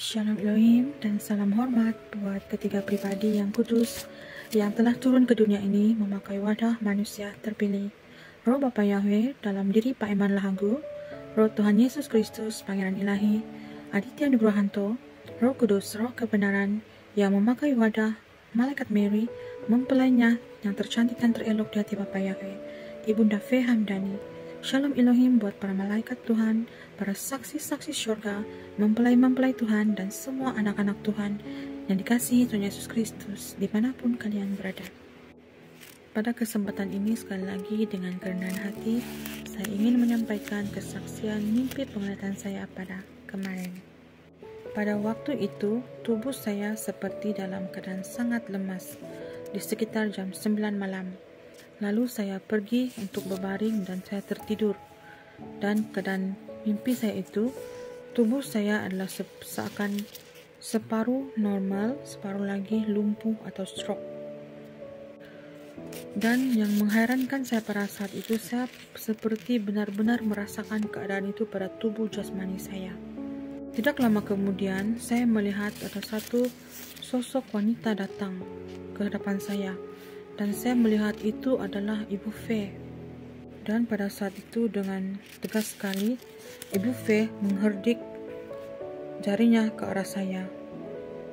Shalom Elohim dan salam hormat buat ketiga pribadi yang kudus yang telah turun ke dunia ini memakai wadah manusia terpilih. Roh Bapa Yahweh dalam diri Pak Eman Lahagu, Roh Tuhan Yesus Kristus Pangeran Ilahi, Aditya Nugrahanto, Roh Kudus, Roh Kebenaran yang memakai wadah Malaikat Mary, mempelainya yang tercantik dan terelok di hati Bapa Yahweh, Ibunda Fe Hamdani. Shalom Elohim buat para malaikat Tuhan, para saksi-saksi syurga, mempelai-mempelai Tuhan, dan semua anak-anak Tuhan yang dikasihi Tuhan Yesus Kristus dimanapun kalian berada. Pada kesempatan ini sekali lagi dengan kerendahan hati, saya ingin menyampaikan kesaksian mimpi penglihatan saya pada kemarin. Pada waktu itu, tubuh saya seperti dalam keadaan sangat lemas di sekitar jam 9 malam. Lalu saya pergi untuk berbaring dan saya tertidur. Dan keadaan mimpi saya itu, tubuh saya adalah seakan separuh normal, separuh lagi lumpuh atau stroke. Dan yang mengherankan saya pada saat itu, saya seperti benar-benar merasakan keadaan itu pada tubuh jasmani saya. Tidak lama kemudian, saya melihat ada satu sosok wanita datang ke hadapan saya. Dan saya melihat itu adalah Ibu Fe. Dan pada saat itu dengan tegas sekali, Ibu Fe mengherdik jarinya ke arah saya.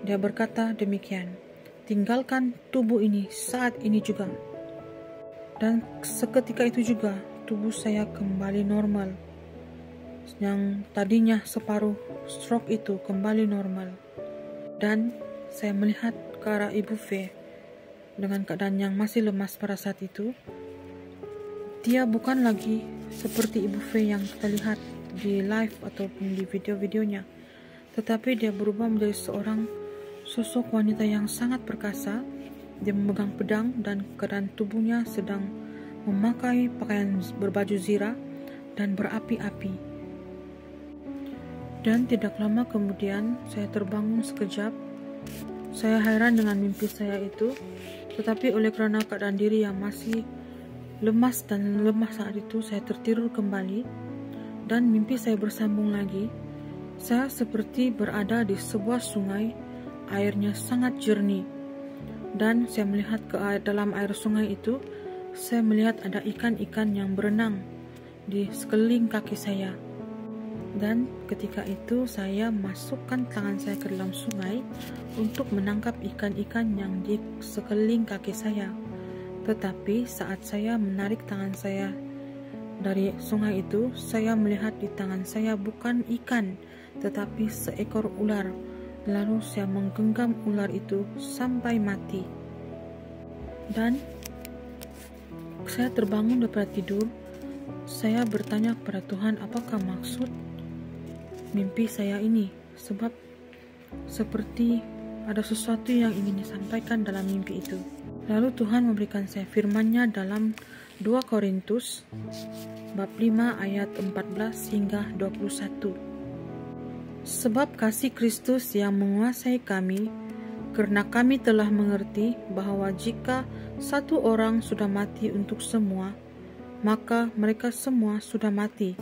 Dia berkata demikian, "Tinggalkan tubuh ini saat ini juga." Dan seketika itu juga tubuh saya kembali normal. Yang tadinya separuh stroke itu kembali normal. Dan saya melihat ke arah Ibu Fe dengan keadaan yang masih lemas pada saat itu. Dia bukan lagi seperti Ibu Fe yang kita lihat di live ataupun di video-videonya, tetapi dia berubah menjadi seorang sosok wanita yang sangat perkasa. Dia memegang pedang dan keadaan tubuhnya sedang memakai pakaian berbaju zirah dan berapi-api. Dan tidak lama kemudian saya terbangun sekejap. Saya heran dengan mimpi saya itu, tetapi oleh kerana keadaan diri yang masih lemas dan lemah saat itu, saya tertidur kembali dan mimpi saya bersambung lagi. Saya seperti berada di sebuah sungai, airnya sangat jernih, dan saya melihat ke dalam air sungai itu, saya melihat ada ikan-ikan yang berenang di sekeliling kaki saya. Dan ketika itu saya masukkan tangan saya ke dalam sungai untuk menangkap ikan-ikan yang di sekeliling kaki saya. Tetapi saat saya menarik tangan saya dari sungai itu, saya melihat di tangan saya bukan ikan, tetapi seekor ular. Lalu saya menggenggam ular itu sampai mati. Dan saya terbangun daripada tidur. Saya bertanya kepada Tuhan, apakah maksud mimpi saya ini, sebab seperti ada sesuatu yang ingin disampaikan dalam mimpi itu. Lalu Tuhan memberikan saya firman-Nya dalam 2 Korintus bab 5 ayat 14 hingga 21. Sebab kasih Kristus yang menguasai kami, karena kami telah mengerti bahwa jika satu orang sudah mati untuk semua, maka mereka semua sudah mati.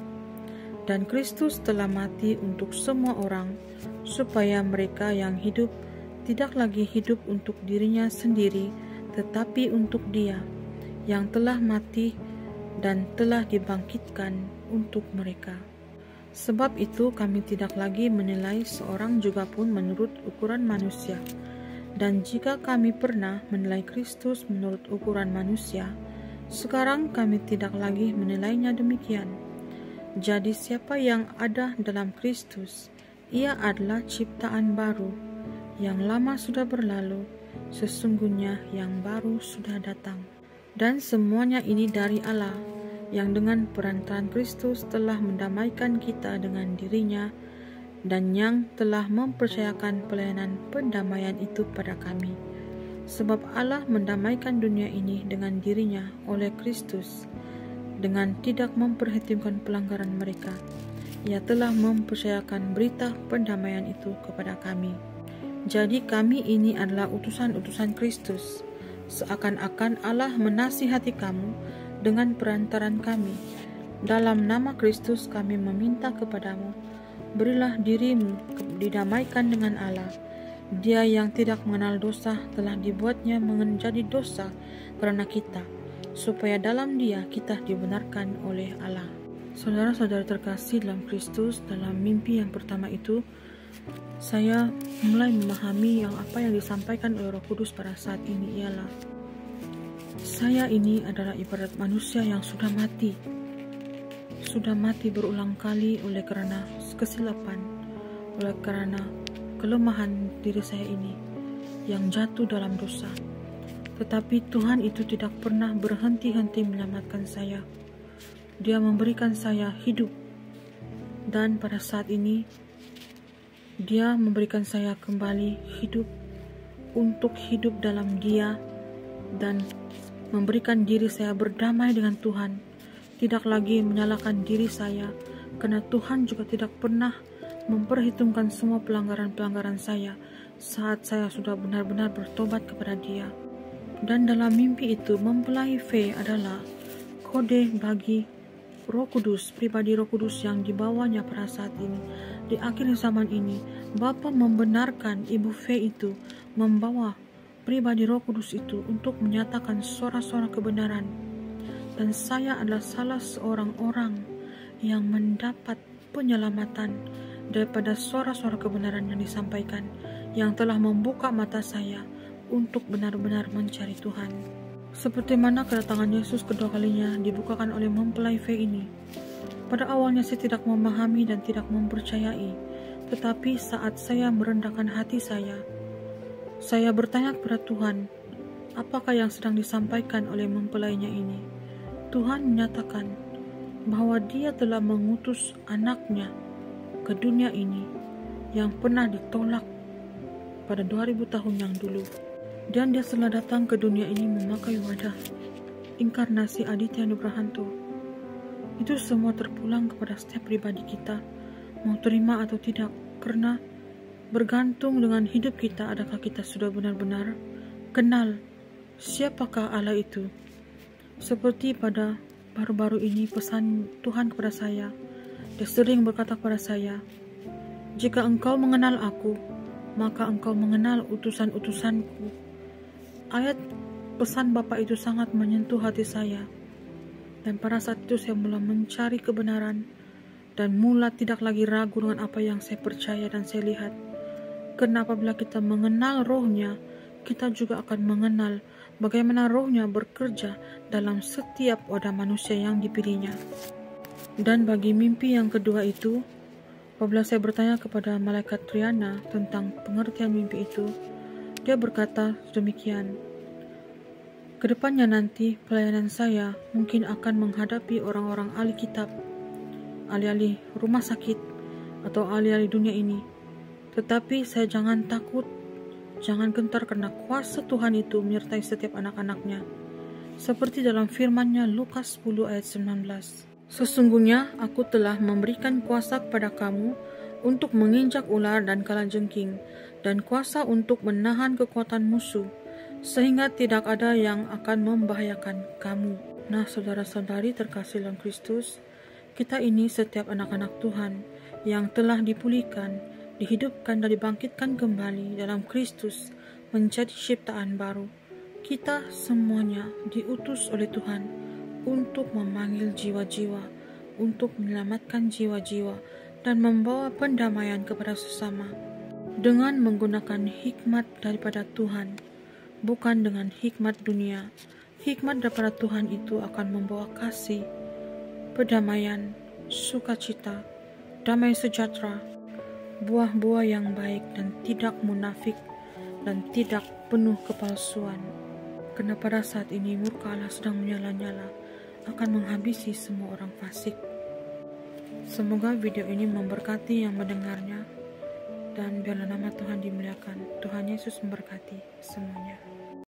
Dan Kristus telah mati untuk semua orang, supaya mereka yang hidup tidak lagi hidup untuk dirinya sendiri, tetapi untuk Dia yang telah mati dan telah dibangkitkan untuk mereka. Sebab itu kami tidak lagi menilai seorang juga pun menurut ukuran manusia. Dan jika kami pernah menilai Kristus menurut ukuran manusia, sekarang kami tidak lagi menilainya demikian. Jadi siapa yang ada dalam Kristus, ia adalah ciptaan baru. Yang lama sudah berlalu, sesungguhnya yang baru sudah datang. Dan semuanya ini dari Allah, yang dengan perantaraan Kristus telah mendamaikan kita dengan dirinya, dan yang telah mempercayakan pelayanan pendamaian itu pada kami. Sebab Allah mendamaikan dunia ini dengan dirinya oleh Kristus, dengan tidak memperhitungkan pelanggaran mereka. Ia telah mempercayakan berita pendamaian itu kepada kami. Jadi kami ini adalah utusan-utusan Kristus, seakan-akan Allah menasihati kamu dengan perantaran kami. Dalam nama Kristus kami meminta kepadamu, berilah dirimu didamaikan dengan Allah. Dia yang tidak mengenal dosa telah dibuatnya menjadi dosa karena kita, supaya dalam Dia kita dibenarkan oleh Allah. Saudara-saudara terkasih dalam Kristus, dalam mimpi yang pertama itu, saya mulai memahami apa yang disampaikan oleh Roh Kudus pada saat ini ialah, saya ini adalah ibarat manusia yang sudah mati berulang kali oleh karena kesilapan, oleh karena kelemahan diri saya ini yang jatuh dalam dosa. Tetapi Tuhan itu tidak pernah berhenti-henti menyelamatkan saya. Dia memberikan saya hidup, dan pada saat ini Dia memberikan saya kembali hidup untuk hidup dalam Dia dan memberikan diri saya berdamai dengan Tuhan, tidak lagi menyalahkan diri saya, karena Tuhan juga tidak pernah memperhitungkan semua pelanggaran-pelanggaran saya saat saya sudah benar-benar bertobat kepada Dia. Dan dalam mimpi itu, mempelai V adalah kode bagi Roh Kudus, pribadi Roh Kudus yang dibawanya pada saat ini. Di akhir zaman ini, Bapa membenarkan Ibu V itu membawa pribadi Roh Kudus itu untuk menyatakan suara-suara kebenaran. Dan saya adalah salah seorang orang yang mendapat penyelamatan daripada suara-suara kebenaran yang disampaikan, yang telah membuka mata saya untuk benar-benar mencari Tuhan. Seperti mana kedatangan Yesus kedua kalinya dibukakan oleh mempelai V ini. Pada awalnya saya tidak memahami dan tidak mempercayai, tetapi saat saya merendahkan hati saya bertanya kepada Tuhan, apakah yang sedang disampaikan oleh mempelainya ini? Tuhan menyatakan bahwa Dia telah mengutus anaknya ke dunia ini yang pernah ditolak pada 2000 tahun yang dulu. Dan Dia telah datang ke dunia ini memakai wadah inkarnasi Aditya Nugrahanto. Itu semua terpulang kepada setiap pribadi kita, mau terima atau tidak, karena bergantung dengan hidup kita, adakah kita sudah benar-benar kenal siapakah Allah itu. Seperti pada baru-baru ini pesan Tuhan kepada saya, Dia sering berkata kepada saya, jika engkau mengenal aku, maka engkau mengenal utusan-utusanku. Ayat pesan Bapa itu sangat menyentuh hati saya. Dan pada saat itu saya mulai mencari kebenaran dan mulai tidak lagi ragu dengan apa yang saya percaya dan saya lihat. Karena apabila kita mengenal Roh-Nya, kita juga akan mengenal bagaimana Roh-Nya bekerja dalam setiap wadah manusia yang dipilihnya. Dan bagi mimpi yang kedua itu, apabila saya bertanya kepada malaikat Triana tentang pengertian mimpi itu, dia berkata demikian, kedepannya nanti pelayanan saya mungkin akan menghadapi orang-orang ahli kitab, ahli-ahli rumah sakit, atau ahli-ahli dunia ini. Tetapi saya jangan takut, jangan gentar, karena kuasa Tuhan itu menyertai setiap anak-anaknya. Seperti dalam firman-Nya Lukas 10 ayat 19. Sesungguhnya aku telah memberikan kuasa kepada kamu untuk menginjak ular dan kalajengking, dan kuasa untuk menahan kekuatan musuh, sehingga tidak ada yang akan membahayakan kamu. Nah, saudara-saudari terkasih dalam Kristus, kita ini setiap anak-anak Tuhan yang telah dipulihkan, dihidupkan dan dibangkitkan kembali dalam Kristus menjadi ciptaan baru. Kita semuanya diutus oleh Tuhan untuk memanggil jiwa-jiwa, untuk menyelamatkan jiwa-jiwa dan membawa pendamaian kepada sesama dengan menggunakan hikmat daripada Tuhan, bukan dengan hikmat dunia. Hikmat daripada Tuhan itu akan membawa kasih, perdamaian, sukacita, damai sejahtera, buah-buah yang baik dan tidak munafik dan tidak penuh kepalsuan. Karena pada saat ini murka Allah sedang menyala-nyala akan menghabisi semua orang fasik. Semoga video ini memberkati yang mendengarnya, dan biarlah nama Tuhan dimuliakan. Tuhan Yesus memberkati semuanya.